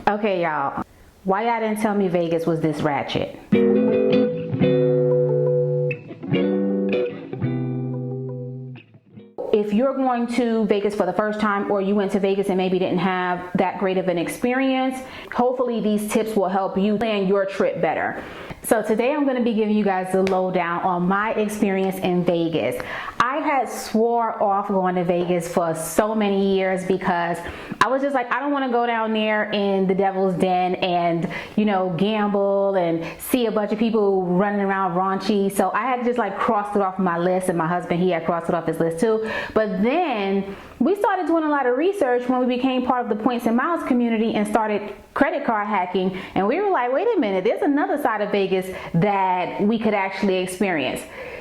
Okay, y'all, why y'all didn't tell me Vegas was this ratchet? If you're going to Vegas for the first time, or you went to Vegas and maybe didn't have that great of an experience, hopefully these tips will help you plan your trip better. So today I'm going to be giving you guys the lowdown on my experience in Vegas. I had swore off going to Vegas for so many years because I was just like, I don't want to go down there in the devil's den and, you know, gamble and see a bunch of people running around raunchy. So I had just like crossed it off my list, and my husband, he had crossed it off his list too. But then we started doing a lot of research when we became part of the Points and Miles community and started credit card hacking, and we were like, wait a minute, there's another side of Vegas that we could actually experience.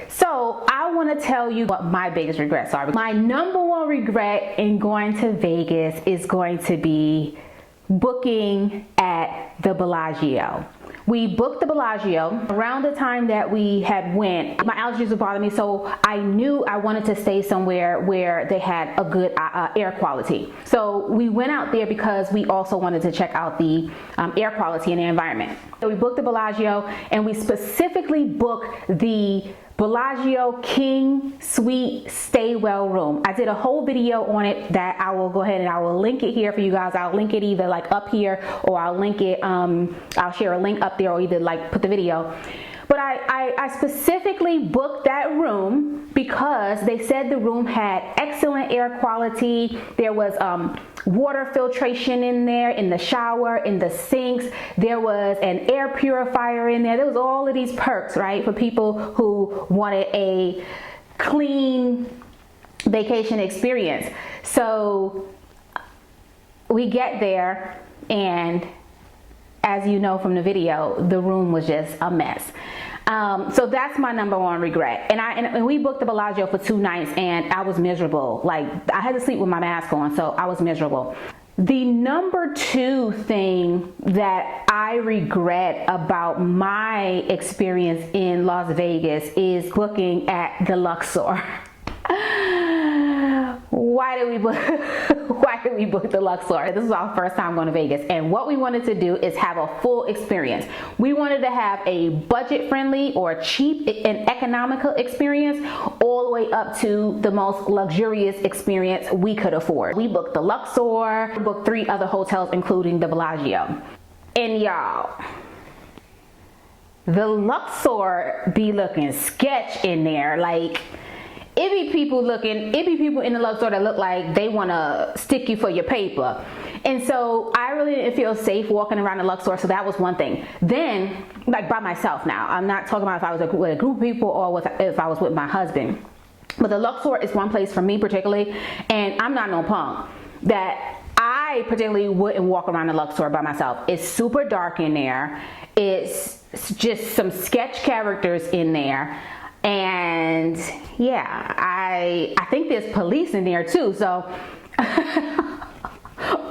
So I want to tell you what my biggest regrets are. My number one regret in going to Vegas is going to be booking at the Bellagio. We booked the Bellagio around the time that we had went. My allergies were bothering me, so I knew I wanted to stay somewhere where they had a good air quality. So we went out there because we also wanted to check out the air quality in the environment. So we booked the Bellagio, and we specifically booked the Bellagio King Suite Staywell room. I did a whole video on it that I will go ahead and I will link it here for you guys. I'll link it either like up here, or I'll link it, I'll share a link up there, or either like put the video. But I specifically booked that room because they said the room had excellent air quality. There was water filtration in there, in the shower, in the sinks. There was an air purifier in there. There was all of these perks, right, for people who wanted a clean vacation experience. So we get there, and as you know from the video, the room was just a mess. So that's my number one regret. And we booked the Bellagio for 2 nights, and I was miserable. Like, I had to sleep with my mask on, so I was miserable. The number 2 thing that I regret about my experience in Las Vegas is booking at the Luxor. Why did we book the Luxor? This was our first time going to Vegas, and what we wanted to do is have a full experience. We wanted to have a budget-friendly or cheap and economical experience, all the way up to the most luxurious experience we could afford. We booked the Luxor, we booked 3 other hotels, including the Bellagio. And y'all, the Luxor be looking sketch in there. Like, it be people in the Luxor that look like they want to stick you for your paper. And so I really didn't feel safe walking around the Luxor, so that was one thing. Then, like, by myself now, I'm not talking about if I was with a group of people or if I was with my husband. But the Luxor is one place for me particularly, and I'm not no punk, that I particularly wouldn't walk around the Luxor by myself. It's super dark in there. It's just some sketch characters in there. And yeah, I think there's police in there too. So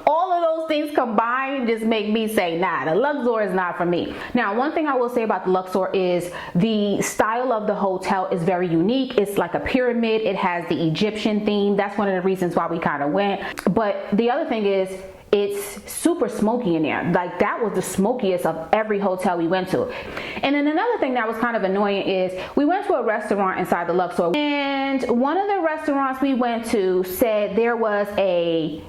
all of those things combined just make me say, nah, the Luxor is not for me. Now, one thing I will say about the Luxor is the style of the hotel is very unique. It's like a pyramid. It has the Egyptian theme. That's one of the reasons why we kind of went. But the other thing is, it's super smoky in there. Like, that was the smokiest of every hotel we went to. And then another thing that was kind of annoying is we went to a restaurant inside the Luxor, and one of the restaurants we went to said there was I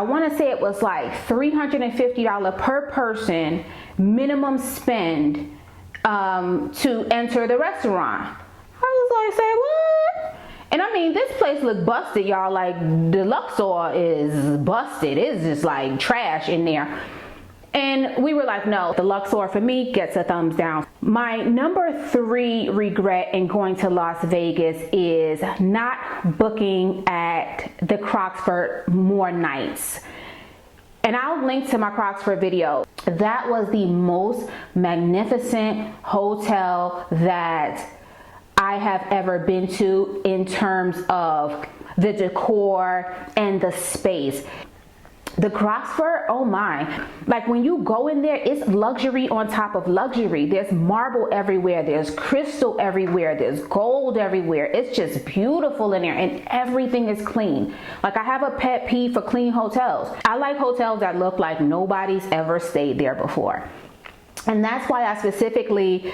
want to say it was like $350 per person minimum spend to enter the restaurant. I was like, say what? And I mean, this place looked busted, y'all. Like, the Luxor is busted. It's just like trash in there. And we were like, no, the Luxor for me gets a thumbs down. My number 3 regret in going to Las Vegas is not booking at the CROCKFORDS more nights. And I'll link to my CROCKFORDS video. That was the most magnificent hotel that I have ever been to in terms of the decor and the space. The CROCKFORDS, oh my. Like when you go in there, it's luxury on top of luxury. There's marble everywhere. There's crystal everywhere. There's gold everywhere. It's just beautiful in there and everything is clean. Like I have a pet peeve for clean hotels. I like hotels that look like nobody's ever stayed there before. And that's why I specifically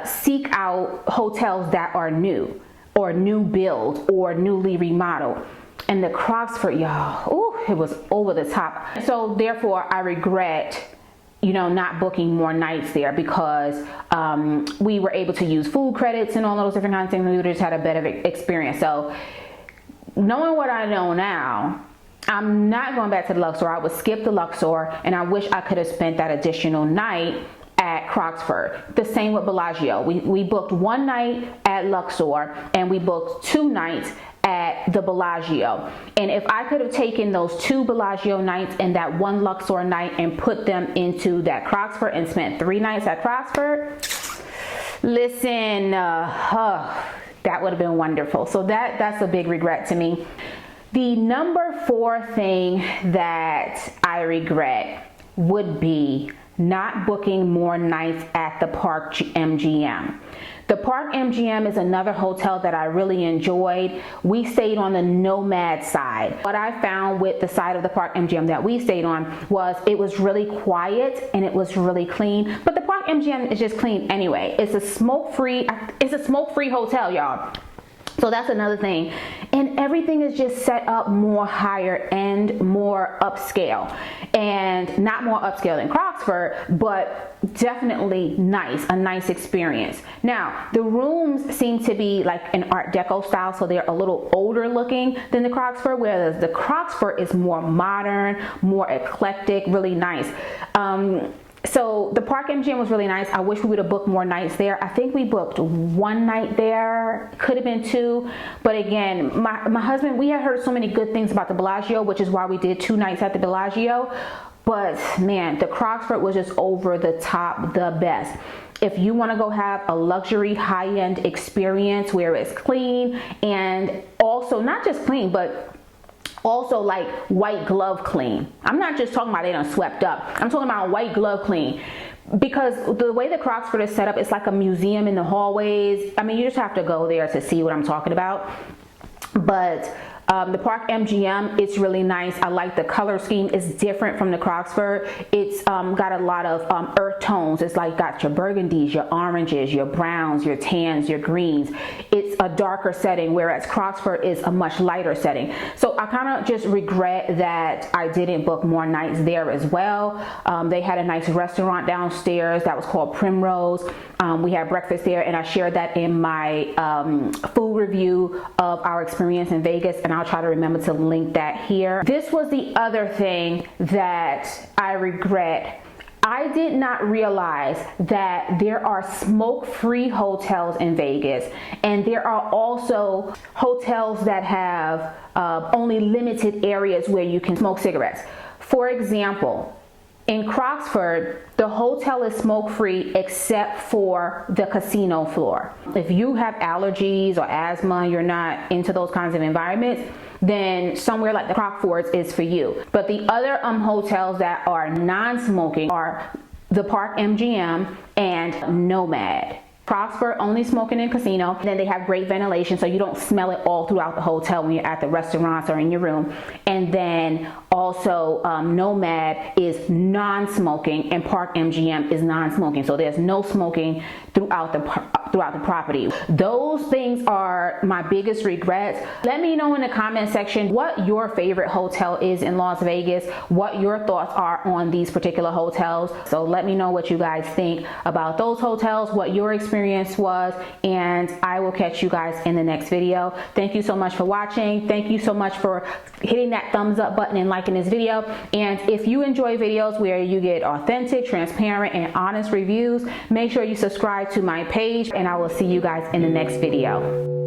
seek out hotels that are new or new build or newly remodeled. And the CROCKFORDS, y'all, ooh, it was over the top. So therefore, I regret, you know, not booking more nights there because we were able to use food credits and all those different kinds of things. We just had a better experience. So knowing what I know now, I'm not going back to the Luxor. I would skip the Luxor, and I wish I could have spent that additional night at CROCKFORDS. The same with Bellagio. We booked one night at Luxor and we booked 2 nights at the Bellagio. And if I could have taken those 2 Bellagio nights and that 1 Luxor night and put them into that CROCKFORDS and spent 3 nights at CROCKFORDS, listen, that would have been wonderful. So that's a big regret to me. The number 4 thing that I regret would be not booking more nights at the PARK MGM. The PARK MGM is another hotel that I really enjoyed. We stayed on the Nomad side. What I found with the side of the PARK MGM that we stayed on was it was really quiet and it was really clean. But the PARK MGM is just clean anyway. It's a smoke-free hotel, y'all. So that's another thing. And everything is just set up more higher end, more upscale. And not more upscale than CROCKFORDS, but definitely nice, a nice experience. Now, the rooms seem to be like an Art Deco style, so they're a little older looking than the CROCKFORDS, whereas the CROCKFORDS is more modern, more eclectic, really nice. So the PARK MGM was really nice. I wish we would have booked more nights there. I think we booked 1 night there, could have been 2. But again, my husband, we had heard so many good things about the Bellagio, which is why we did 2 nights at the Bellagio. But man, the CROCKFORDS was just over the top, the best. If you want to go have a luxury high-end experience where it's clean and also not just clean, but also like white glove clean. I'm not just talking about they done swept up. I'm talking about white glove clean. Because the way the CROCKFORDS is set up, it's like a museum in the hallways. I mean, you just have to go there to see what I'm talking about. But the PARK MGM, it's really nice. I like the color scheme. It's different from the CROCKFORDS. It's got a lot of earth tones. It's like got your burgundies, your oranges, your browns, your tans, your greens. It's a darker setting, whereas CROCKFORDS is a much lighter setting. So I kind of just regret that I didn't book more nights there as well. They had a nice restaurant downstairs that was called Primrose. We had breakfast there, and I shared that in my food review of our experience in Vegas, and I'll try to remember to link that here. This was the other thing that I regret. I did not realize that there are smoke-free hotels in Vegas, and there are also hotels that have only limited areas where you can smoke cigarettes. For example, in CROCKFORDS, the hotel is smoke-free except for the casino floor. If you have allergies or asthma, you're not into those kinds of environments, then somewhere like the CROCKFORDS is for you. But the other hotels that are non-smoking are the PARK MGM and Nomad. CROCKFORDS only smoking in casino, and then they have great ventilation so you don't smell it all throughout the hotel when you're at the restaurants or in your room. And then also Nomad is non-smoking and PARK MGM is non-smoking, so there's no smoking throughout the property. Those things are my biggest regrets. Let me know in the comment section what your favorite hotel is in Las Vegas, what your thoughts are on these particular hotels. So let me know what you guys think about those hotels, what your experience was, and I will catch you guys in the next video. Thank you so much for watching. Thank you so much for hitting that thumbs up button and liking this video. And if you enjoy videos where you get authentic, transparent, and honest reviews, make sure you subscribe to my page, and I will see you guys in the next video.